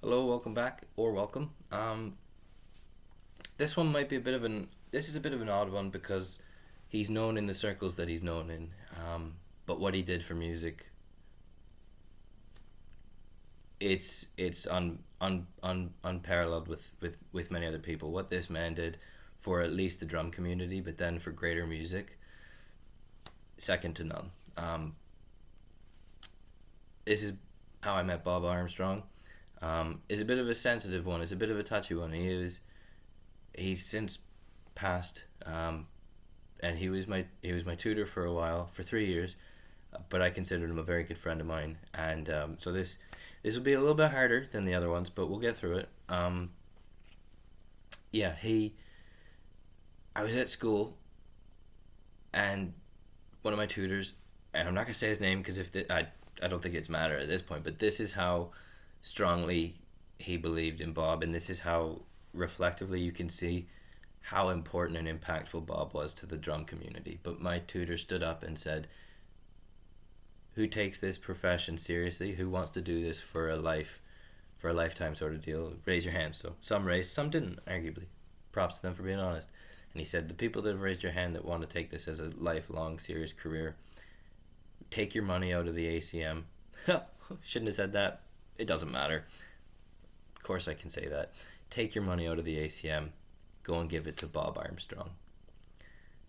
Hello, welcome back, or welcome. This one might be a bit of an. This is a bit of an odd one because he's known in the circles that he's known in. But what he did for music, it's unparalleled with many other people. What this man did for at least the drum community, but then for greater music, second to none. This is how I met Bob Armstrong. Is a bit of a sensitive one. It's a bit of a touchy one. He's since passed, and he was my tutor for a while, for 3 years, but I considered him a very good friend of mine, and so this will be a little bit harder than the other ones, but we'll get through it. Yeah, he. I was at school, and one of my tutors, and I'm not gonna say his name because I don't think it's matter at this point, but this is how strongly he believed in Bob, and this is how reflectively you can see how important and impactful Bob was to the drum community. But my tutor stood up and said, "Who takes this profession seriously? Who wants to do this for a lifetime sort of deal? Raise your hand." So some raised, some didn't. Arguably, props to them for being honest. And he said, "The people that have raised your hand that want to take this as a lifelong, serious career, take your money out of the ACM." Shouldn't have said that. It doesn't matter. Of course, I can say that. Take your money out of the ACM, go and give it to Bob Armstrong.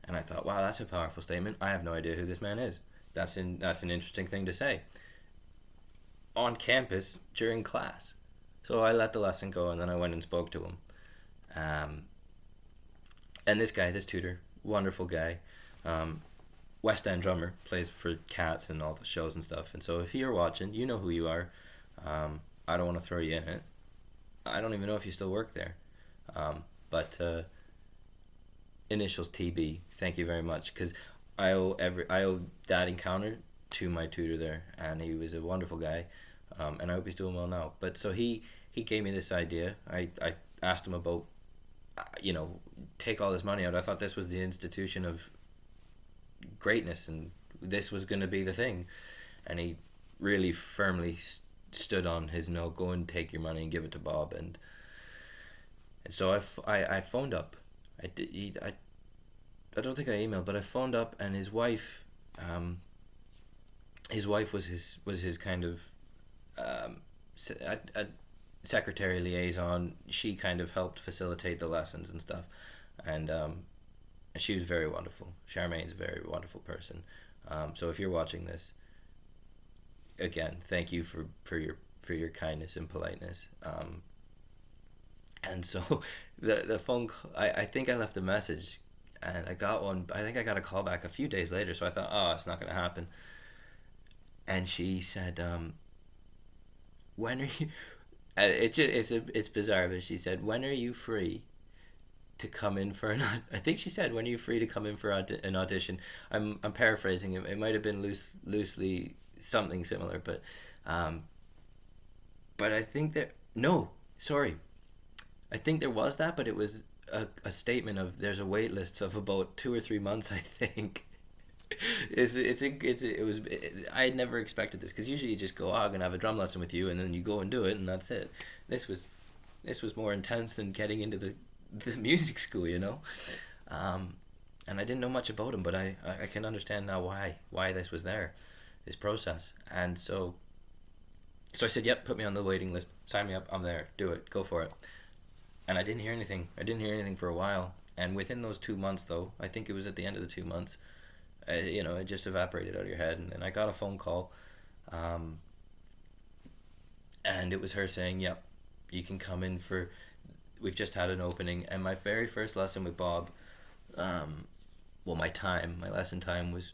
And I thought, wow, that's a powerful statement. I have no idea who this man is. That's an interesting thing to say on campus during class. So I let the lesson go, and then I went and spoke to him. Um, and this guy, this tutor, wonderful guy, West End drummer, plays for Cats and all the shows and stuff. And so if you're watching, you know who you are. I don't want to throw you in it. I don't even know if you still work there. But initials TB. Thank you very much, because I owe that encounter to my tutor there, and he was a wonderful guy, and I hope he's doing well now. But so he gave me this idea. I asked him about, take all this money out. I thought this was the institution of greatness, and this was going to be the thing, and he really firmly stood on his no. Go and take your money and give it to Bob, and so I phoned up. I did. I don't think I emailed, but I phoned up, and his wife was his kind of a secretary liaison. She kind of helped facilitate the lessons and stuff, and she was very wonderful. Charmaine's a very wonderful person. So if you're watching this, again, thank you for your kindness and politeness. And so the phone call, I think I left a message, and I got one. I think I got a call back a few days later. So I thought, oh, it's not going to happen. And she said, "When are you?" It's bizarre, but she said, "When are you free to come in for an?" I think she said, "When are you free to come in for an audition?" I'm paraphrasing it. It might have been loosely something similar, but I think that no, sorry, I think there was that, but it was a statement of there's a wait list of about 2 or 3 months. I think I had never expected this, because usually you just go, oh, I'm gonna have a drum lesson with you, and then you go and do it, and that's it. This was this was more intense than getting into the music school, and I didn't know much about him, but I can understand now why this was there, this process. And so I said, yep, put me on the waiting list, sign me up, I'm there, do it, go for it. And I didn't hear anything. I didn't hear anything for a while. And within those 2 months, though, I think it was at the end of the 2 months, it just evaporated out of your head. And then I got a phone call, um, and it was her saying, "Yep, you can come in for. We've just had an opening." And my very first lesson with Bob, um, well, my lesson time was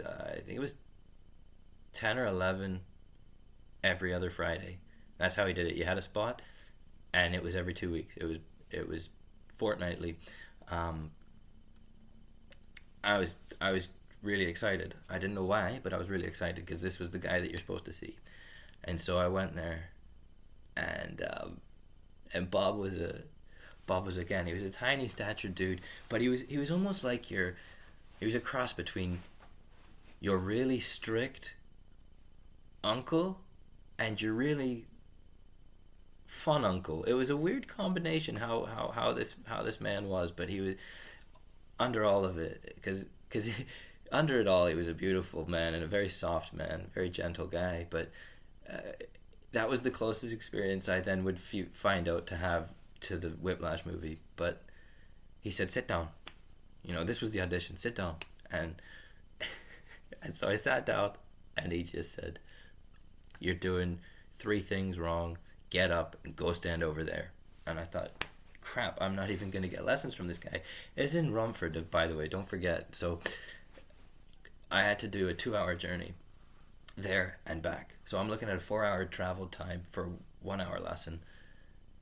I think it was 10 or 11 every other Friday. That's how he did it. You had a spot, and it was every 2 weeks. It was fortnightly. Um, I was really excited. I didn't know why, but I was really excited because this was the guy that you're supposed to see. And so I went there, and Bob was, again, he was a tiny statured dude, but he was almost like he was a cross between your really strict uncle and your really fun uncle. It was a weird combination how this man was, but he was under all of it because under it all he was a beautiful man and a very soft man, very gentle guy. But uh, that was the closest experience I then would find out to have to the Whiplash movie. But he said, "Sit down." This was the audition. Sit down, and and so I sat down, and he just said, "You're doing 3 things wrong. Get up and go stand over there." And I thought, crap, I'm not even going to get lessons from this guy. It's in Rumford, by the way, don't forget. So I had to do a 2-hour journey there and back. So I'm looking at a 4-hour travel time for 1-hour lesson.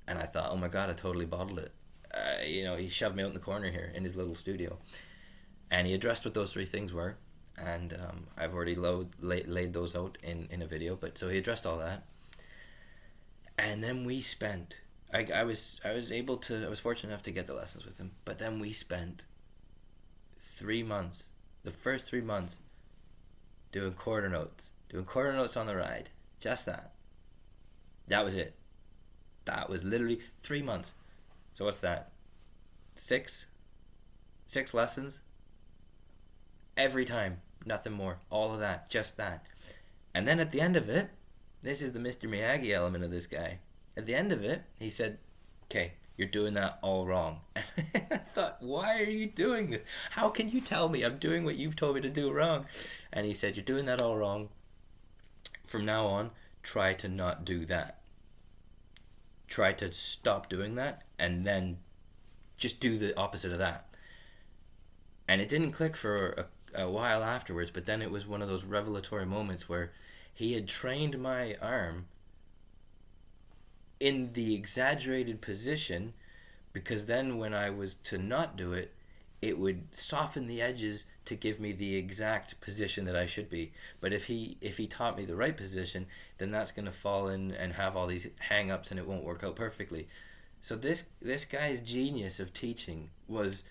And I thought, oh my God, I totally bottled it. He shoved me out in the corner here in his little studio. And he addressed what those 3 things were. And I've already laid those out in a video. But so he addressed all that. And then we spent, I was fortunate enough to get the lessons with him, but then we spent 3 months, the first 3 months, doing quarter notes on the ride, just that. That was it. That was literally 3 months. So what's that? 6 lessons? Every time, nothing more, all of that, just that. And then at the end of it, this is the Mr. Miyagi element of this guy. At the end of it, he said, "Okay, you're doing that all wrong." And I thought, why are you doing this? How can you tell me I'm doing what you've told me to do wrong? And he said, "You're doing that all wrong. From now on, try to not do that. Try to stop doing that, and then just do the opposite of that." And it didn't click for a while afterwards, but then it was one of those revelatory moments where he had trained my arm in the exaggerated position, because then when I was to not do it, it would soften the edges to give me the exact position that I should be. But if he taught me the right position, then that's going to fall in and have all these hang-ups and it won't work out perfectly. So this guy's genius of teaching was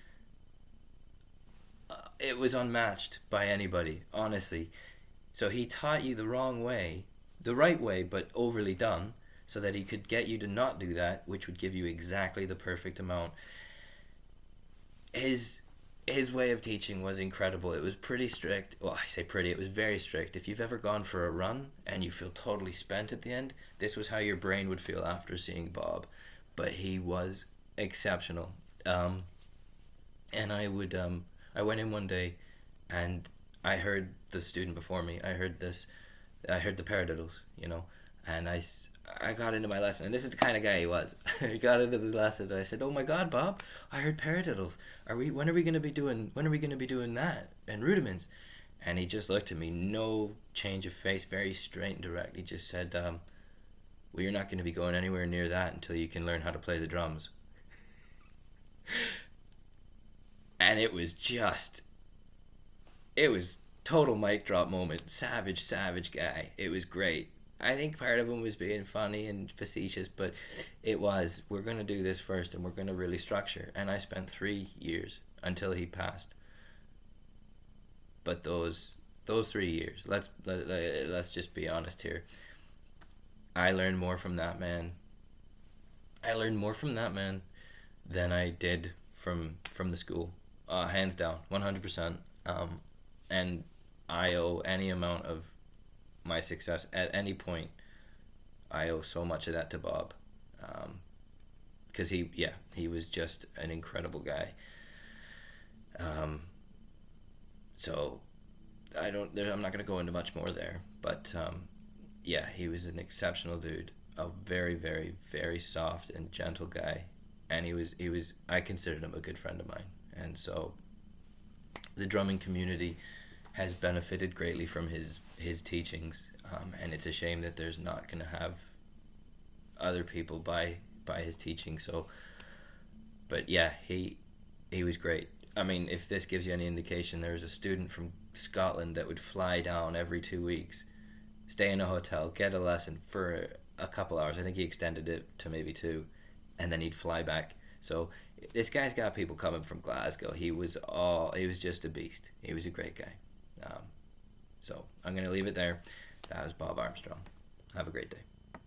it was unmatched by anybody, honestly. So he taught you the wrong way, the right way, but overly done, so that he could get you to not do that, which would give you exactly the perfect amount. His way of teaching was incredible. It was pretty strict. Well, I say pretty, it was very strict. If you've ever gone for a run and you feel totally spent at the end, this was how your brain would feel after seeing Bob. But he was exceptional. And I went in one day and I heard the student before me. I heard the paradiddles, and I got into my lesson, and this is the kind of guy he was. He got into the lesson, and I said, "Oh my God, Bob, I heard paradiddles. When are we going to be doing that and rudiments?" And he just looked at me, no change of face, very straight and direct. He just said, "Well, you're not going to be going anywhere near that until you can learn how to play the drums." And it was total mic drop moment. Savage guy. It was great. I think part of him was being funny and facetious, but we're going to do this first and we're going to really structure. And I spent 3 years until he passed. But those 3 years, let's just be honest here. I learned more from that man. Than I did from the school. Hands down, 100%. And I owe any amount of my success at any point, I owe so much of that to Bob. Because he was just an incredible guy. So I'm not going to go into much more there, but he was an exceptional dude, a very, very, very soft and gentle guy, and he was I considered him a good friend of mine. And so the drumming community has benefited greatly from his teachings, and it's a shame that there's not going to have other people by his teaching. So, but yeah, he was great. I mean, if this gives you any indication, there was a student from Scotland that would fly down every 2 weeks, stay in a hotel, get a lesson for a couple hours. I think he extended it to maybe 2, and then he'd fly back. So this guy's got people coming from Glasgow. He was just a beast. He was a great guy. So I'm going to leave it there. That was Bob Armstrong. Have a great day.